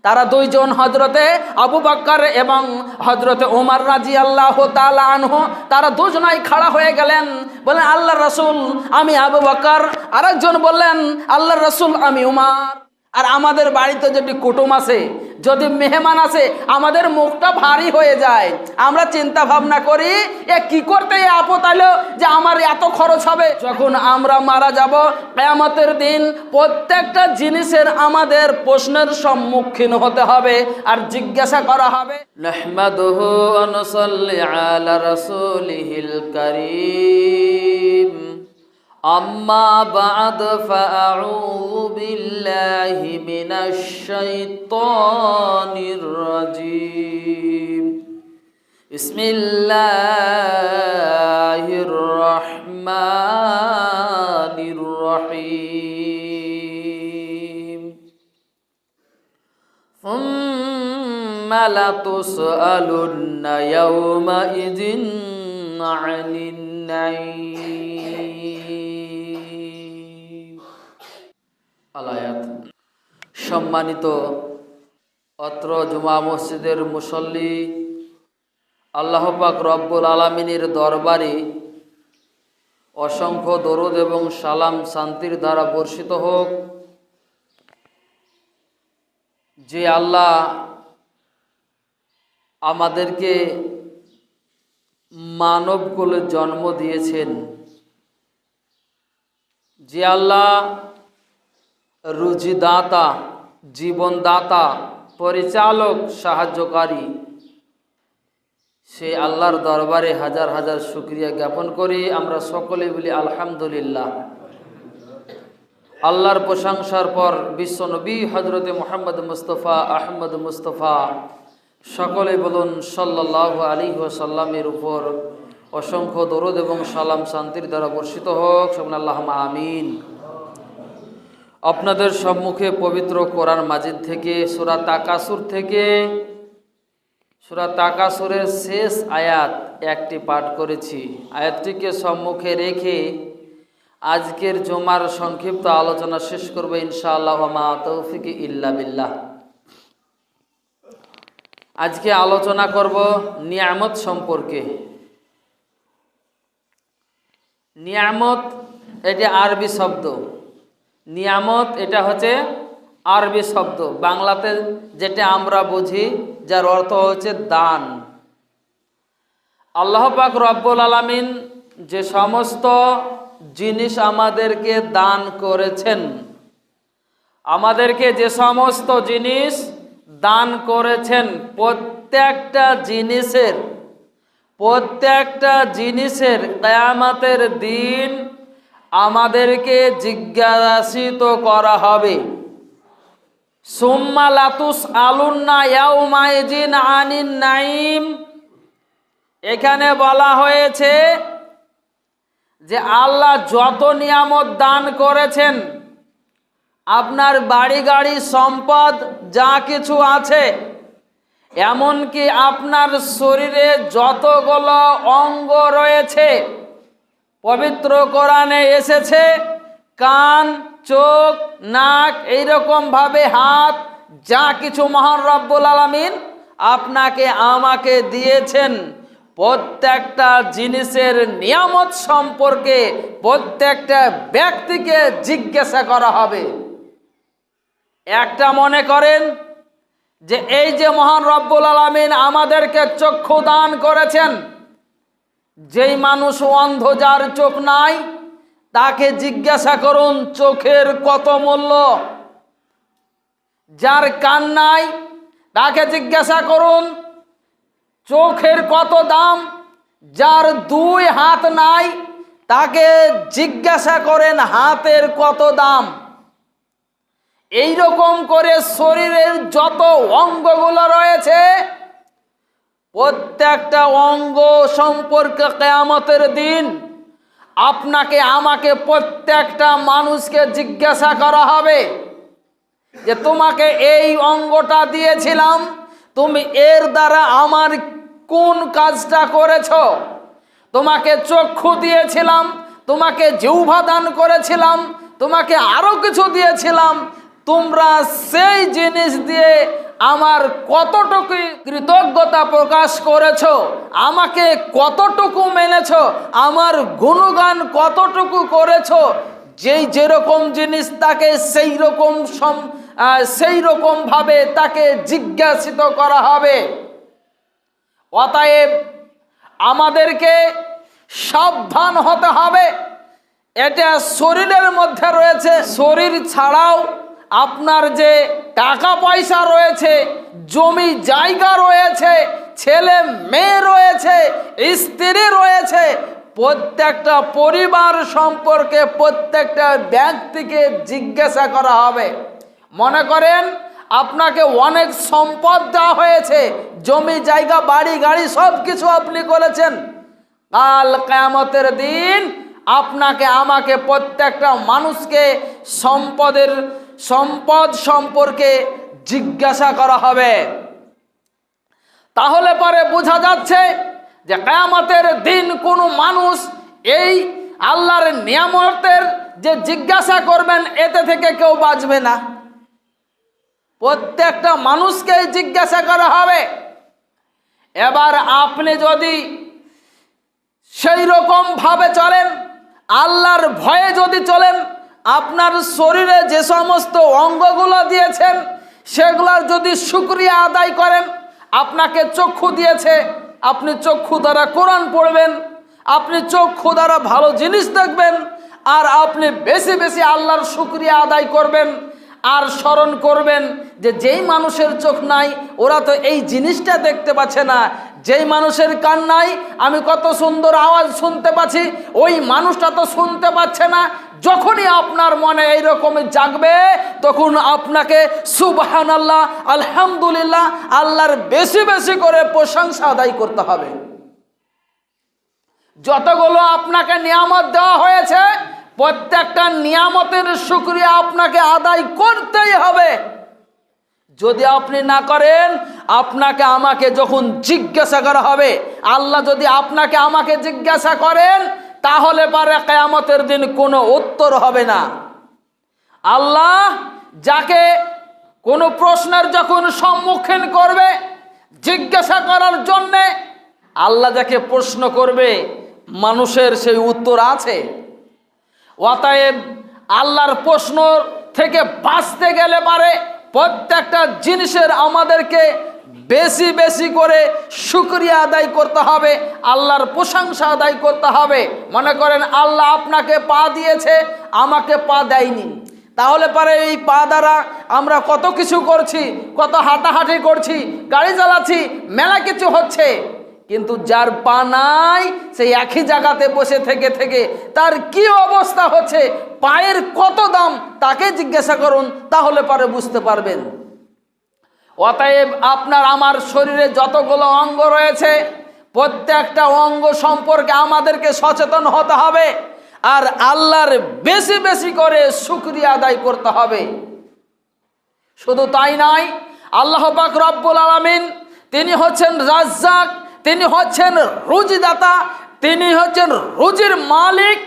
তারা দুইজন হযরতে আবু বকর এবং হযরতে ওমর রাদিয়াল্লাহু তাআলা আনহু, তারা দুজনাই খাড়া হয়ে গেলেন, বলেন আল্লাহর রাসূল আমি আবু বকর। আরেকজন বললেন আল্লাহর রাসূল আমি উমর। আর আমাদের বাড়িতে যদি কুটুম আছে, যদি মেহমান আছে, আমাদের মুখটা ভারী হয়ে যায়। আমরা চিন্তা ভাবনা করি এ কি করতে আপদ আইলো যে আমার এত খরচ হবে। যখন আমরা মারা যাব কিয়ামতের দিন প্রত্যেকটা জিনিসের আমাদের প্রশ্নের সম্মুখীন হতে হবে আর জিজ্ঞাসা করা হবে। নাহমাদুহু ওয়া নুসাল্লি আলা রাসূলিহিল কারীম। أما بعد فأعوذ بالله من الشيطان الرجيم. بسم الله الرحمن الرحيم. ثم لتسألن يومئذ عن النعيم. আলায়াত। সম্মানিত অত্র জুমা মসজিদের মুসল্লি, আল্লাহ পাক রব্বুল আলামিনের দরবারে অসংখ্য দরুদ এবং সালাম শান্তির দ্বারা বর্ষিত হোক, যে আল্লাহ আমাদেরকে মানব কুলে জন্ম দিয়েছেন, যে আল্লাহ রুজিদাতা, জীবনদাতা, পরিচালক, সাহায্যকারী, সেই আল্লাহর দরবারে হাজার হাজার শুকরিয়া জ্ঞাপন করি। আমরা সকলে বলি আলহামদুলিল্লাহ। আল্লাহর প্রশংসার পর বিশ্বনবী হযরতে মুহাম্মদ মুস্তাফা আহমদ মুস্তাফা সকলে বলুন সাল্লাল্লাহু আলাইহি ওয়াসাল্লামের উপর অসংখ্য দরুদ এবং সালাম শান্তির দ্বারা বর্ষিত হোক। সকলে আল্লাহুম্মা আমিন। আপনাদের সম্মুখে পবিত্র কোরআন মাজিদ থেকে সূরা তাকাসুর থেকে সূরা তাকাসুরের শেষ আয়াত একটি পাঠ করেছি। আয়াতটিকে সম্মুখে রেখে আজকের জুমার সংক্ষিপ্ত আলোচনা শেষ করব ইনশাআল্লাহ। মা তৌফিক ইল্লা বিল্লাহ। আজকে আলোচনা করব নিয়ামত সম্পর্কে। নিয়ামত এটি আরবি শব্দ। নিয়ামত এটা হচ্ছে আরবি শব্দ, বাংলাতে যেটা আমরা বুঝি, যার অর্থ হচ্ছে দান। আল্লাহ পাক রব্বুল আলামিন যে সমস্ত জিনিস আমাদেরকে দান করেছেন, আমাদেরকে যে সমস্ত জিনিস দান করেছেন, প্রত্যেকটা জিনিসের কিয়ামতের দিন আমাদেরকে জিজ্ঞাসিত করা হবে। সুম্মা লাতুসআলুন্না ইয়াউমাইযিন আনিন নাঈম। এখানে বলা হয়েছে যে আল্লাহ যত নিয়ামত দান করেছেন, আপনার বাড়ি গাড়ি সম্পদ যা কিছু আছে, এমনকি আপনার শরীরে যতগুলো অঙ্গ রয়েছে, পবিত্র কোরআনে এসেছে কান, চোখ, নাক, এইরকম ভাবে হাত, যা কিছু মহান রব্বুল আলামিন আপনাকে আমাকে দিয়েছেন, প্রত্যেকটা জিনিসের নিয়ামত সম্পর্কে প্রত্যেকটা ব্যক্তিকে জিজ্ঞাসা করা হবে। একটা মনে করেন যে এই যে মহান রব্বুল আলামিন আমাদেরকে চক্ষু দান করেছেন, যেই মানুষ অন্ধ, যার চোখ নাই, তাকে জিজ্ঞাসা করুন চোখের কত মূল্য। যার কান নাই তাকে জিজ্ঞাসা করুন চোখের কত দাম। যার দুই হাত নাই তাকে জিজ্ঞাসা করেন হাতের কত দাম। এই রকম করে শরীরের যত অঙ্গগুলো রয়েছে, প্রত্যেকটা অঙ্গ সম্পর্কে কিয়ামতের দিন আপনাকে আমাকে প্রত্যেকটা মানুষকে জিজ্ঞাসা করা হবে যে তোমাকে এই অঙ্গটা দিয়েছিলাম, তুমি এর দ্বারা আমার কোন কাজটা করেছো। তোমাকে চক্ষু দিয়েছিলাম, তোমাকে জিহ্বা দান করেছিলাম, তোমাকে আরো কিছু দিয়েছিলাম, তোমরা সেই জিনিস দিয়ে আমার কতটুকু কৃতজ্ঞতা প্রকাশ করেছো, আমাকে কতটুকু মেনেছো, আমার গুণগান কতটুকু করেছো। যেরকম জিনিস তাকে সেই রকম ভাবে তাকে জিজ্ঞাসিত করা হবে। অতএব আমাদেরকে সাবধান হতে হবে। এটা শরীরের মধ্যে রয়েছে, শরীর ছাড়াও আপনার যে টাকা পয়সা রয়েছে, জমি জায়গা রয়েছে, ছেলে মেয়ে রয়েছে, স্ত্রী রয়েছে, প্রত্যেকটা পরিবার সম্পর্কে প্রত্যেকটা ব্যক্তিকে জিজ্ঞাসা করা হবে। মনে করেন আপনাকে অনেক সম্পদ দেওয়া হয়েছে, জমি জায়গা বাড়ি গাড়ি সব কিছু আপনি করেছেন। কাল কিয়ামতের দিন আপনাকে আমাকে প্রত্যেকটা মানুষকে সম্পদ সম্পর্কে জিজ্ঞাসা করা হবে। তাহলে পরে বোঝা যাচ্ছে যে কিয়ামতের দিন কোনো মানুষ এই আল্লাহর নিয়ামতের যে জিজ্ঞাসা করবেন এতে থেকে কেউ বাঁচবে না। প্রত্যেকটা মানুষকে জিজ্ঞাসা করা হবে। এবার আপনি যদি সেই রকম ভাবে চলেন, আল্লাহর ভয়ে যদি চলেন, আপনার শরীরে যে সমস্ত অঙ্গগুলো দিয়েছেন সেগুলোর যদি শুকরিয়া আদায় করেন, আপনাকে চক্ষু দিয়েছে, আপনি চক্ষু দ্বারা কোরআন পড়বেন, আপনি চক্ষু দ্বারা ভালো জিনিস দেখবেন, আর আপনি বেশি বেশি আল্লাহর শুকরিয়া আদায় করবেন। আর স্মরণ করবেন যে যেই মানুষের চোখ নাই ওরা তো এই জিনিসটা দেখতে পাচ্ছে না, যেই মানুষের কান নাই আমি কত সুন্দর আওয়াজ শুনতে পাচ্ছি, ওই মানুষটা তো শুনতে পাচ্ছে না। যখনই আপনার মনে এইরকম জাগবে তখন আপনাকে সুবহানাল্লাহ, আলহামদুলিল্লাহ, আল্লাহর বেশি বেশি করে প্রশংসা আদায় করতে হবে। যতগুলো আপনাকে নিয়ামত দেওয়া হয়েছে প্রত্যেকটা নিয়ামতের শুকরিয়া আপনাকে আদায় করতেই হবে। যদি আপনি না করেন আপনাকে আমাকে যখন জিজ্ঞাসা করা হবে, আল্লাহ যদি আপনাকে আমাকে জিজ্ঞাসা করেন তাহলে পরে কিয়ামতের দিন কোনো উত্তর হবে না। আল্লাহ যাকে কোনো প্রশ্নের যখন সম্মুখীন করবে জিজ্ঞাসা করার জন্যে, আল্লাহ যাকে প্রশ্ন করবে মানুষের সেই উত্তর আছে। অতএব আল্লাহর প্রশ্ন থেকে বাঁচতে গেলে পারে প্রত্যেকটা জিনিসের আমাদেরকে বেশি বেশি করে শুকরিয়া আদায় করতে হবে, আল্লাহর প্রশংসা আদায় করতে হবে। মনে করেন আল্লাহ আপনাকে পা দিয়েছে, আমাকে পা দেয়নি, তাহলে পরে এই পা দ্বারা আমরা কত কিছু করছি, কত হাঁটাহাঁটি করছি, গাড়ি চালাচ্ছি, মেলা কিছু হচ্ছে। কিন্তু যার পা নাই সেই একই জায়গাতে বসে থেকে থেকে তার কি অবস্থা হচ্ছে, পায়ের কত দাম তাকে জিজ্ঞাসা করুন, তাহলে পরে বুঝতে পারবেন। অতএব আপনার আমার শরীরে যতগুলো অঙ্গ রয়েছে প্রত্যেকটা অঙ্গ সম্পর্কে আমাদেরকে সচেতন হতে হবে, আর আল্লাহর বেশি বেশি করে শুকরিয়া আদায় করতে হবে। শুধু তাই নয়, আল্লাহ পাক রব্বুল আলামিন তিনি হচ্ছেন রাজ্জাক, তিনি হচ্ছেন রুজিদাতা, তিনি হচ্ছেন রুজির মালিক।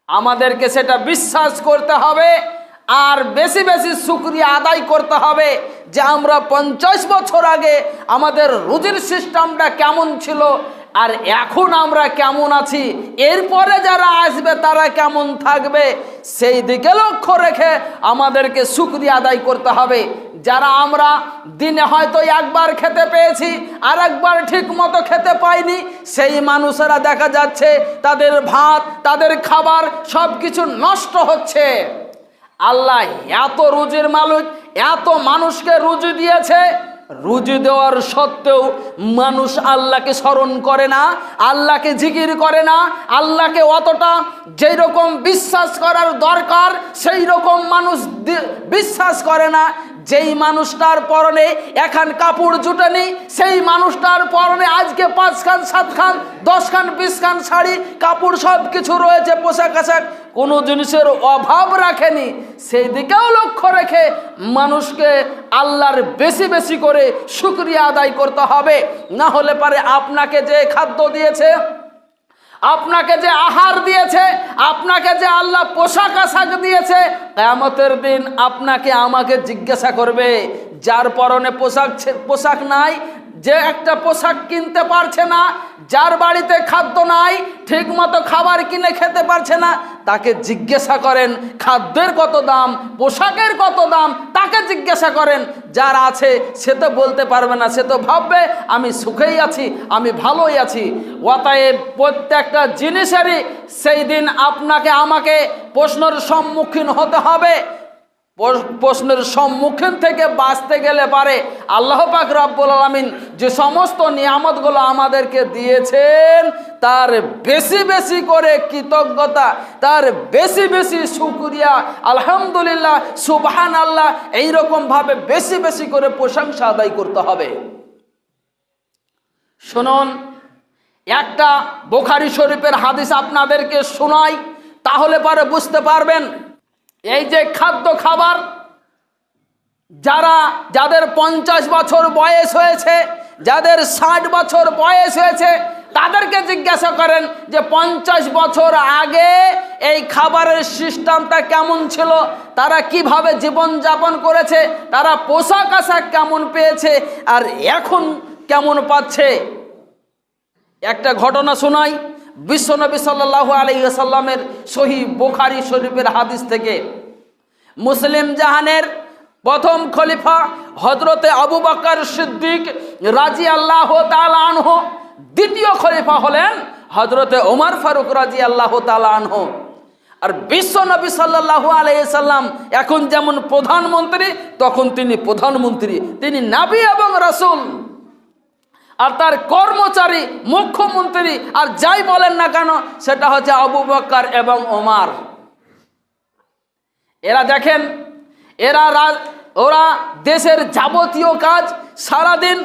আমাদেরকে সেটা বিশ্বাস করতে হবে আর বেশি বেশি শুকরিয়া আদায় করতে হবে যে আমরা 50 বছর আগে আমাদের রুজির সিস্টেমটা কেমন ছিল আর এখন আমরা কেমন আছি, এরপরে যারা আসবে তারা কেমন থাকবে, সেই দিকে লক্ষ্য রেখে আমাদেরকে শুকরিয়া আদায় করতে হবে। যারা আমরা দিনে হয়তো একবার খেতে পেয়েছি আর একবার ঠিক মতো খেতে পাইনি, সেই মানুষেরা দেখা যাচ্ছে তাদের ভাত, তাদের খাবার সব কিছু নষ্ট হচ্ছে। আল্লাহ এত রুজির মালিক, এত মানুষকে রুজি দিয়েছে, রুজি দেওয়ার সত্ত্বেও মানুষ আল্লাহকে স্মরণ করে না, আল্লাহকে জিকির করে না, আল্লাহকে অতটা যেই রকম বিশ্বাস করার দরকার সেই রকম মানুষ বিশ্বাস করে না। যেই মানুষটার পরনে এখন কাপড় জুটেনি, সেই মানুষটার পরনে আজকে 5 খান 7 খান 10 খান 20 খান শাড়ি কাপড় সব কিছু রয়েছে, পোশাক আশাক, কোনো জিনিসের অভাব রাখেনি। সেই দিকেও লক্ষ্য রেখে মানুষকে আল্লাহর বেশি বেশি করে শুকরিয়া আদায় করতে হবে। না হলে পারে আপনাকে যে খাদ্য দিয়েছে, আপনাকে যে আহার দিয়েছে, আপনাকে যে আল্লাহ পোশাক আশাক দিয়েছে, কিয়ামতের দিন আপনাকে আমাকে জিজ্ঞাসা করবে। যার পরনে পোশাক নাই, যে একটা পোশাক কিনতে পারছে না, যার বাড়িতে খাদ্য নাই, ঠিক মতো খাবার কিনে খেতে পারছে না, তাকে জিজ্ঞাসা করেন খাদ্যের কত দাম, পোশাকের কত দাম, তাকে জিজ্ঞাসা করেন। যার আছে সে তো বলতে পারবে না, সে তো ভাববে আমি সুখেই আছি, আমি ভালোই আছি। অতএব প্রত্যেকটা জিনিসেরই সেই দিন আপনাকে আমাকে প্রশ্নের সম্মুখীন হতে হবে। প্রশ্নের সম্মুখীন থেকে বাঁচতে গেলে পারে আল্লাহ পাক রব্বুল আলামিন যে সমস্ত নিয়ামতগুলো আমাদেরকে দিয়েছেন তার বেশি বেশি করে কৃতজ্ঞতা, তার বেশি বেশি শুকরিয়া, আলহামদুলিল্লাহ, সুবহানাল্লাহ, এইরকমভাবে বেশি বেশি করে প্রশংসা আদায় করতে হবে। শুনুন, একটা বুখারী শরীফের হাদিস আপনাদেরকে শোনাই, তাহলে পরে বুঝতে পারবেন। এই যে খাদ্য খাবার, যাদের 50 বছর বয়স হয়েছে, যাদের 60 বছর বয়স হয়েছে, তাদেরকে জিজ্ঞাসা করেন যে 50 বছর আগে এই খাবারের সিস্টেমটা কেমন ছিল, তারা কিভাবে জীবনযাপন করেছে, তারা পোশাক আশাক কেমন পেয়েছে, আর এখন কেমন পাচ্ছে। একটা ঘটনা শোনাই বিশ্বনবী সাল্লাল্লাহু আলাইহি ওয়াসাল্লামের সহিহ বুখারী শরীফের হাদিস থেকে। মুসলিম জাহানের প্রথম খলিফা হযরতে আবু বকর সিদ্দিক রাদিয়াল্লাহু তাআলা আনহু, দ্বিতীয় খলিফা হলেন হযরতে ওমর ফারুক রাদিয়াল্লাহু তাআলা আনহু। আর বিশ্বনবী সাল্লাল্লাহু আলাইহি সাল্লাম এখন যেমন প্রধানমন্ত্রী, তখন তিনি প্রধানমন্ত্রী, তিনি নবী এবং রাসূল। আর তার কর্মচারী মুখ্যমন্ত্রী আর যাই বলেন না কেন সেটা হচ্ছে আবু বকর এবং ওমর। এরা দেখেন, ওরা দেশের যাবতীয় কাজ সারাদিন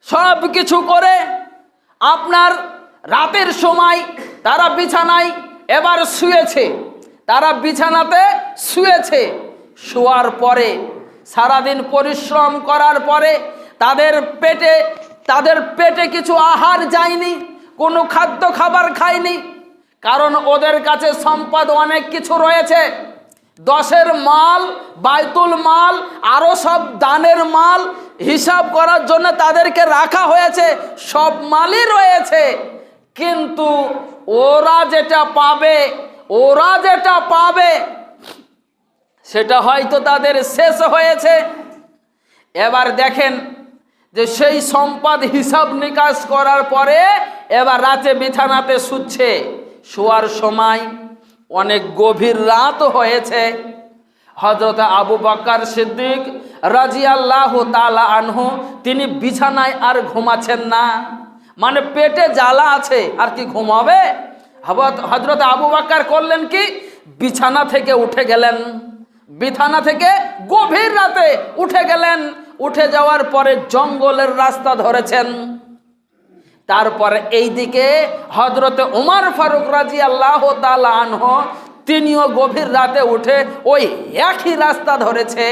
সব কিছু করে, আপনার রাতের সময় তারা বিছানায় এবার শুয়েছে, তারা বিছানাতে শুয়েছে, শোয়ার পরে সারাদিন পরিশ্রম করার পরে তাদের পেটে কিছু আহার যায়নি, কোনো খাদ্য খাবার খায়নি, কারণ ওদের কাছে সম্পদ অনেক কিছু রয়েছে। 10-এর মাল, বাইতুল মাল, আরো সব দানের মাল হিসাব করার জন্য তাদেরকে রাখা হয়েছে, সব মালই রয়েছে। কিন্তু ওরা যেটা পাবে সেটা হয়তো তাদের শেষ হয়েছে। এবার দেখেন যে সেই সম্পদ হিসাব নিকাশ করার পরে এবার রাতে বিছানাতে শুচ্ছে, শোয়ার সময় অনেক গভীর রাত হয়েছে। হযরত আবু বকর সিদ্দিক রাদিয়াল্লাহু তাআলা আনহু তিনি বিছানায় আর ঘুমাচ্ছেন না, মানে পেটে জ্বালা আছে, আর কি ঘুমাবে। হযরত আবু বকর করলেন কি, বিছানা থেকে উঠে গেলেন, বিছানা থেকে গভীর রাতে উঠে গেলেন। উঠে যাওয়ার পরে জঙ্গলের রাস্তা ধরেছেন। তারপরে এইদিকে হযরতে ওমর ফারুক রাদিয়াল্লাহু তাআলা আনহু তিনিও গভীর রাতে উঠে ওই একই রাস্তা ধরেছে,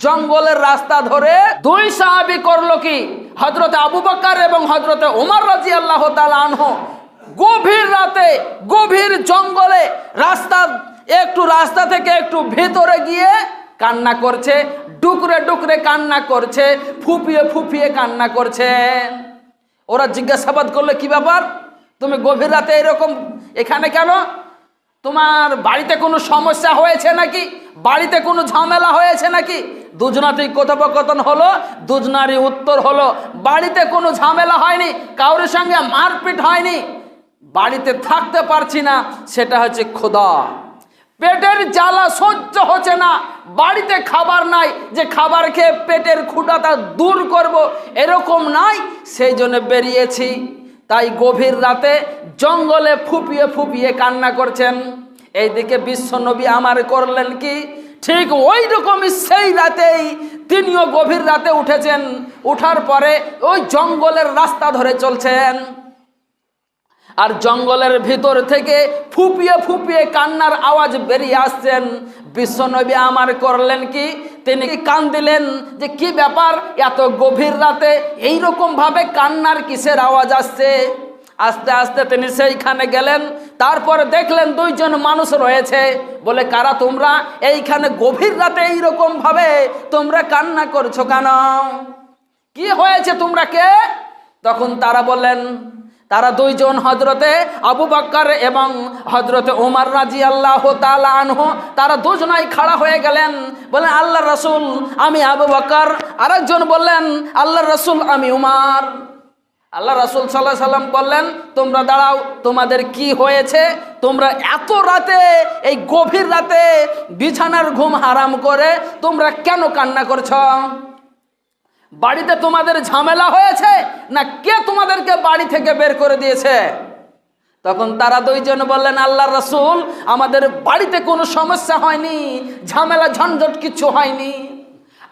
জঙ্গলের রাস্তা ধরে। দুই সাহাবী করলো কি, হযরতে আবু বকর এবং হযরতে ওমর রাদিয়াল্লাহু তাআলা আনহু গভীর রাতে গভীর জঙ্গলে রাস্তা থেকে একটু ভেতরে গিয়ে কান্না করছে, ডুকরে ডুকরে কান্না করছে, ফুপিয়ে ফুপিয়ে কান্না করছে। ওরা জিজ্ঞাসাবাদ করলে কি ব্যাপার, তুমি গভীর রাতে এরকম এখানে কেন, তোমার বাড়িতে কোনো সমস্যা হয়েছে নাকি, বাড়িতে কোনো ঝামেলা হয়েছে নাকি। দুজনাতেই কথোপকথন হলো, দুজনারই উত্তর হলো বাড়িতে কোনো ঝামেলা হয়নি, কারোর সঙ্গে মারপিট হয়নি, বাড়িতে থাকতে পারছি না, সেটা হচ্ছে ক্ষুধা, পেটের জ্বালা সহ্য হচ্ছে না, বাড়িতে খাবার নাই যে খাবার খেয়ে পেটের ক্ষুধাটা দূর করব, এরকম নাই, সেই জন্য বেরিয়েছি। তাই গভীর রাতে জঙ্গলে ফুপিয়ে ফুপিয়ে কান্না করছেন। এইদিকে বিশ্বনবী আমার করলেন কি, ঠিক ওই রকমই সেই রাতেই তিনিও গভীর রাতে উঠেছেন, উঠার পরে ওই জঙ্গলের রাস্তা ধরে চলছেন। আর জঙ্গলের ভিতর থেকে ফুপিয়ে ফুপিয়ে কান্নার আওয়াজ বেরিয়ে আসছেন। বিশ্বনবী আমার করলেন কি, তিনি কান দিলেন যে কি ব্যাপার, এত গভীর রাতে এইরকম ভাবে কান্নার কিসের আওয়াজ আসছে। আস্তে আস্তে তিনি সেইখানে গেলেন। তারপরে দেখলেন দুইজন মানুষ রয়েছে। বলে, কারা তোমরা? এইখানে গভীর রাতে এইরকম ভাবে তোমরা কান্না করছো কেন? কি হয়েছে, তোমরা কে? তখন তারা বললেন, তারা দুইজন হযরতে আবু বকর এবং হযরতে ওমর রাদিয়াল্লাহু তাআলা আনহু। তারা দুজনাই খাড়া হয়ে গেলেন। বলেন, আল্লাহর রাসূল আমি আবু বকর। আরেকজন বললেন, আল্লাহর রাসূল আমি উমর। আল্লাহ রাসূল সাল্লাল্লাহু আলাইহি সাল্লাম বললেন, তোমরা দাঁড়াও, তোমাদের কি হয়েছে? তোমরা এত রাতে, এই গভীর রাতে বিছানার ঘুম হারাম করে তোমরা কেন কান্না করছো? বাড়িতে তোমাদের ঝামেলা হয়েছে, না কে তোমাদেরকে বাড়ি থেকে বের করে দিয়েছে? তখন তারা দুইজন বললেন, আল্লাহর রাসূল আমাদের বাড়িতে কোনো সমস্যা হয়নি, ঝামেলা ঝঞ্ঝট কিছু হয়নি।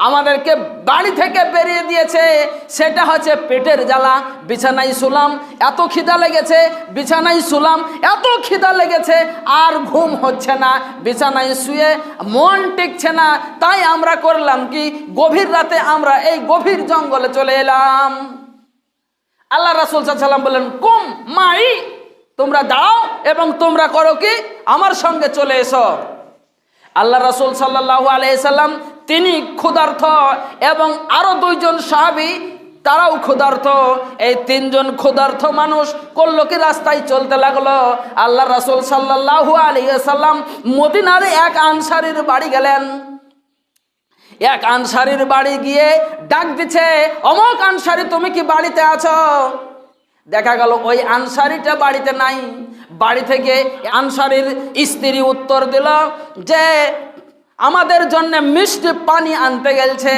আমাদেরকে বাড়ি থেকে বেরিয়ে দিয়েছে সেটা হচ্ছে পেটের জ্বালা। বিছানায় শুলাম, এত খিদা লেগেছে, বিছানায় শুলাম, এত খিদা লেগেছে, আর ঘুম হচ্ছে না, বিছানায় শুয়ে মন টিকছে না। তাই আমরা করলাম কি, গভীর রাতে আমরা এই গভীর জঙ্গলে চলে এলাম। আল্লাহ রাসূল সাল্লাল্লাহু আলাইহি সাল্লাম বললেন, কুম মাই, তোমরা দাঁড়াও এবং তোমরা করো কি, আমার সঙ্গে চলে এসো। আল্লাহ রাসূল সাল্লাল্লাহু আলাইহি সাল্লাম তিনি ক্ষুধার্ত এবং আরো দুইজন সাহাবী তারাও ক্ষুধার্ত। এই তিনজন ক্ষুধার্ত মানুষ করলো কি, রাস্তায় চলতে লাগলো। আল্লাহ রাসূল সাল্লাল্লাহু আলাইহি সাল্লাম মদিনার এক আনসারীর বাড়ি গেলেন। এক আনসারীর বাড়ি গিয়ে ডাক দিচ্ছে, অমুক আনসারী তুমি কি বাড়িতে আছো? দেখা গেল ওই আনসারীটা বাড়িতে নাই। বাড়ি থেকে আনসারীর স্ত্রী উত্তর দিল যে আমাদের জন্য মিষ্টি পানি আনতে গেছে।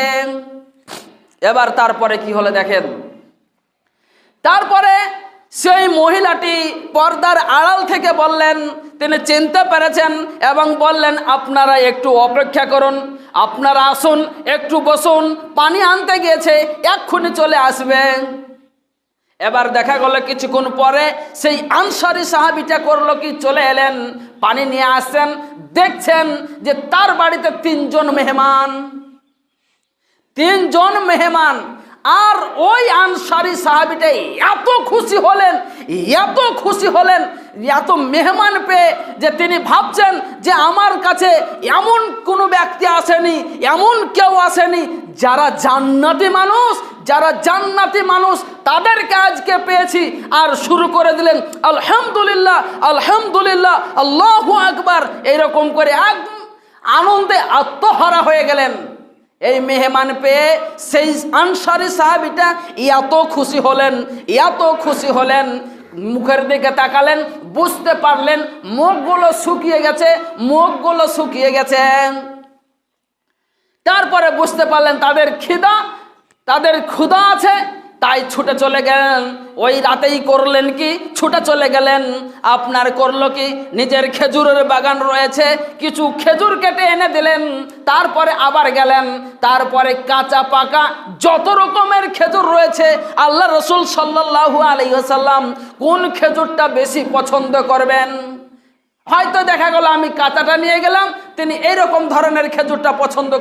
এবার তারপরে কি হলো দেখেন। তারপরে সেই মহিলাটি পর্দার আড়াল থেকে বললেন, তিনি চিনতে পেরেছেন এবং বললেন, আপনারা একটু অপেক্ষা করুন, আপনারা আসুন, একটু বসুন, পানি আনতে গিয়েছে, এক্ষুনি চলে আসবে। এবার দেখা গেল কিছুক্ষণ পরে সেই আনসারী সাহাবীটা করলো কি, চলে এলেন, পানি নিয়ে আসছেন। দেখছেন যে তার বাড়িতে তিনজন মেহমান। আর ওই আনসারী সাহাবীটা এত খুশি হলেন, এত মেহমান পেয়ে যে তিনি ভাবছেন যে আমার কাছে এমন কোনো ব্যক্তি আসেনি, এমন কেউ আসেনি যারা জান্নাতি মানুষ, তাদেরকে আজকে পেয়েছি। আর শুরু করে দিলেন আলহামদুলিল্লাহ, আলহামদুলিল্লাহ, আল্লাহু আকবার, এইরকম করে একদম আনন্দে আত্মহারা হয়ে গেলেন। এই মেহমান পেয়ে সেই আনসারী সাহাবীটা এত খুশি হলেন, মুখের দিকে তাকালেন, বুঝতে পারলেন মুখগুলো শুকিয়ে গেছে। তারপরে বুঝতে পারলেন তাদের ক্ষুধা আছে, তাই ছুটে চলে গেলেন। ওই রাতেই করলেন কি, ছুটে চলে গেলেন। আপনার করলো কি, নিজের খেজুরের বাগান রয়েছে, কিছু খেজুর কেটে এনে দিলেন। তারপরে আবার গেলেন। তারপরে কাঁচা পাকা যত রকমের খেজুর রয়েছে, আল্লাহ রাসূল সাল্লাল্লাহু আলাইহি ওয়াসাল্লাম কোন খেজুরটা বেশি পছন্দ করবেন? হয়তো দেখা গেল আমি কাঁচাটা নিয়ে গেলাম, তিনি এইরকম ধরনের খেজুরটা পছন্দ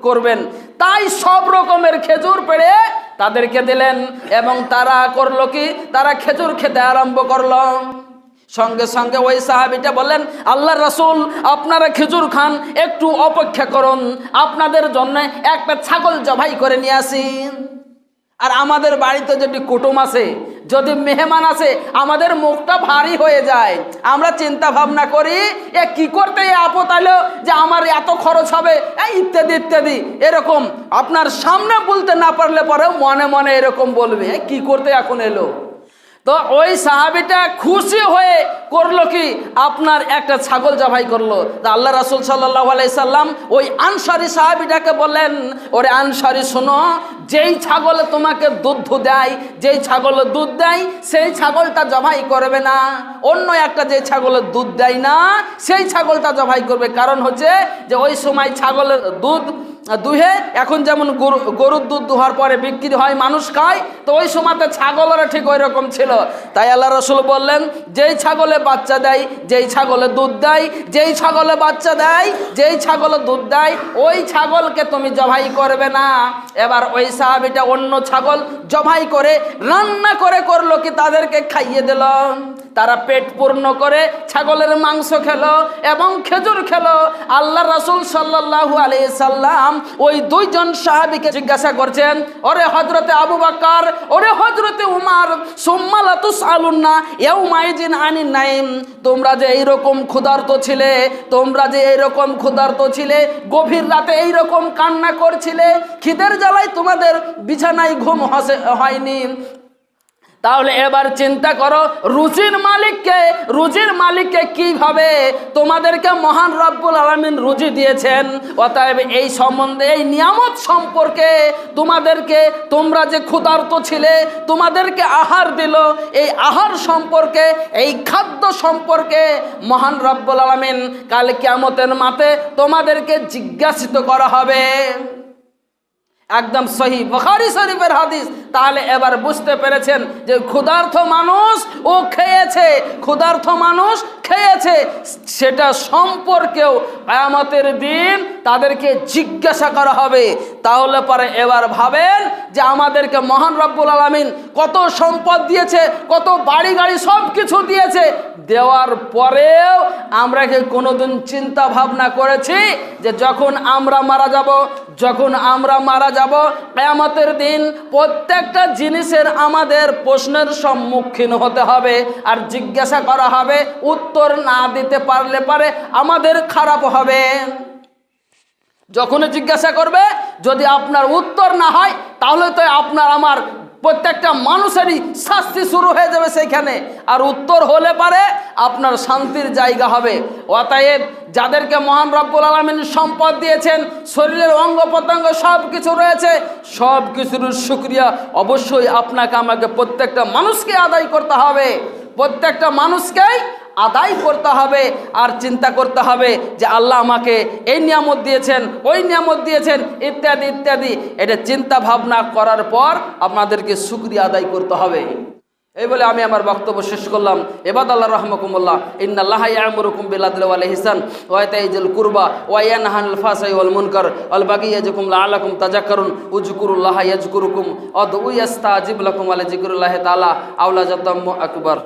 করবেন। তাই সব রকমের খেজুর পেড়ে তাদেরকে দিলেন এবং তারা করলো কি, তারা খেজুর খেতে আরম্ভ করলো। সঙ্গে সঙ্গে ওই সাহাবীটা বললেন, আল্লাহর রাসূল আপনারা খেজুর খান, একটু অপেক্ষা করুন, আপনাদের জন্য একটা ছাগল জবাই করে নিয়ে আসি। আর আমাদের বাড়িতে যদি কুটুম আসে, যদি মেহমান আসে, আমাদের মুখটা ভারী হয়ে যায়। আমরা চিন্তা ভাবনা করি, এ কি করতে আপদ আলো যে আমার এত খরচ হবে, ইত্যাদি ইত্যাদি। এরকম আপনার সামনে বলতে না পারলে পরেও মনে মনে এরকম বলবে, কি করতে এখন এলো। তো ওই সাহাবীটা খুশি হয়ে করলো কি, আপনার একটা ছাগল জবাই করলো। আল্লাহ রাসূল সাল্লাল্লাহু আলাইহি সাল্লাম ওই আনসারী সাহাবীটাকে বললেন, ওরে আনসারী শোনো, যেই ছাগল তোমাকে দুধ দেয় সেই ছাগলটা জবাই করবে না, অন্য একটা যে ছাগলের দুধ দেয় না সেই ছাগলটা জবাই করবে। কারণ হচ্ছে যে ওই সময় ছাগলের দুধ দুহে, এখন যেমন গরুর দুধ দুহার পরে বিক্রি হয়, মানুষ খায়, তো ওই সময়তে ছাগলের ঠিক ওই রকম ছিল। তাই আল্লাহ রাসূল বললেন, যেই ছাগলে বাচ্চা দেয়, যেই ছাগলে দুধ দেয়, যেই ছাগলে বাচ্চা দেয়, যেই ছাগলে দুধ দেয়, ওই ছাগলকে তুমি জবাই করবে না। এবার ওই সাহাবীটা অন্য ছাগল জবাই করে রান্না করে করলো কি, তাদেরকে খাইয়ে দিল। তারা পেট পূর্ণ করে ছাগলের মাংস খেলো এবং খেজুর খেলো। আল্লাহ রাসূল সাল্লাল্লাহু আলাইহি সাল্লাম ওই দুইজন সাহাবীকে জিজ্ঞাসা করছেন, ওরে হযরতে আবু বকর, ওরে হযরতে উমর, সুম্মা লা তুসআলুন্না ইয়াউমাইজিন আনিন নাইম, তোমরা যে এইরকম ক্ষুধার্ত ছিলে, তোমরা যে এইরকম ক্ষুধার্ত ছিলে, গভীর রাতে এইরকম কান্না করছিলে, খিদের জ্বালায় তোমাদের বিছানায় ঘুম হয়নি, তাহলে এবার চিন্তা করো রুজির মালিককে কিভাবে তোমাদেরকে মহান রব্বুল আলামিন রুজি দিয়েছেন। অতএব এই সম্বন্ধে, এই নিয়ামত সম্পর্কে তোমাদেরকে, তোমরা যে ক্ষুধার্ত ছিলে, তোমাদেরকে আহার দিল, এই আহার সম্পর্কে, এই খাদ্য সম্পর্কে মহান রব্বুল আলামিন কাল কিয়ামতের মাঠে তোমাদেরকে জিজ্ঞাসিত করা হবে। একদম সহি বুখারী শরীফের হাদিস। তাহলে এবার বুঝতে পেরেছেন যে ক্ষুধার্ত মানুষ ও খেয়েছে, ক্ষুধার্ত মানুষ খেয়েছে, সেটা সম্পর্কেও কিয়ামতের দিন তাদেরকে জিজ্ঞাসা করা হবে। তাহলে পরে এবার ভাবেন যে আমাদেরকে মহান রব্বুল আলামিন কত সম্পদ দিয়েছে, কত বাড়ি গাড়ি সব কিছু দিয়েছে, দেওয়ার পরেও আমরা কি কোনোদিন চিন্তা ভাবনা করেছি যে যখন আমরা মারা যাব কিয়ামতের দিন প্রত্যেকটা জিনিসের আমাদের প্রশ্নের সম্মুখীন হতে হবে আর জিজ্ঞাসা করা হবে, উত্তর না দিতে পারলে পারে আমাদের খারাপ হবে। যখনই জিজ্ঞাসা করবে, যদি আপনার উত্তর না হয়, তাহলে তো আপনার আমার প্রত্যেকটা মানুষেরই শাস্তি শুরু হয়ে যাবে সেইখানে, আর উত্তর হলে পারে আপনার শান্তির জায়গা হবে। অতএব যাদেরকে মহান রব্বুল আলামিন সম্পদ দিয়েছেন, শরীরের অঙ্গ প্রত্যঙ্গ সব কিছু রয়েছে, সব কিছুর শুকরিয়া অবশ্যই আপনাকে আমাকে প্রত্যেকটা মানুষকে আদায় করতে হবে, প্রত্যেকটা মানুষকেই আদায় করতে হবে। আর চিন্তা করতে হবে যে আল্লাহ আমাকে এই নিয়ামত দিয়েছেন, ওই নিয়ামত দিয়েছেন, ইত্যাদি ইত্যাদি। এটা চিন্তা ভাবনা করার পর আপনাদেরকে শুকরিয়া আদায় করতে হবে। এই বলে আমি আমার বক্তব্য শেষ করলাম। ইবাদাল্লাহ রাহমাকুমুল্লাহ, ইন্নাল্লাহা ইয়া'মুরুকুম বিল আদলি ওয়াল ইহসান ওয়া ইতাইজিল কুরবা ওয়া ইয়ানহা আনিল ফাহশাই ওয়াল মুনকার ওয়াল বাগি ইয়াযকুম লাআল্লাকুম তাযাক্কারুন উযকুরুল্লাহা ইয়াযকুরুকুম ওয়াদউ ইয়াস্তাজিব লাকুম ওয়া লিযিকরিল্লাহি তাআলা আওলা জাতাম্মু আকবার।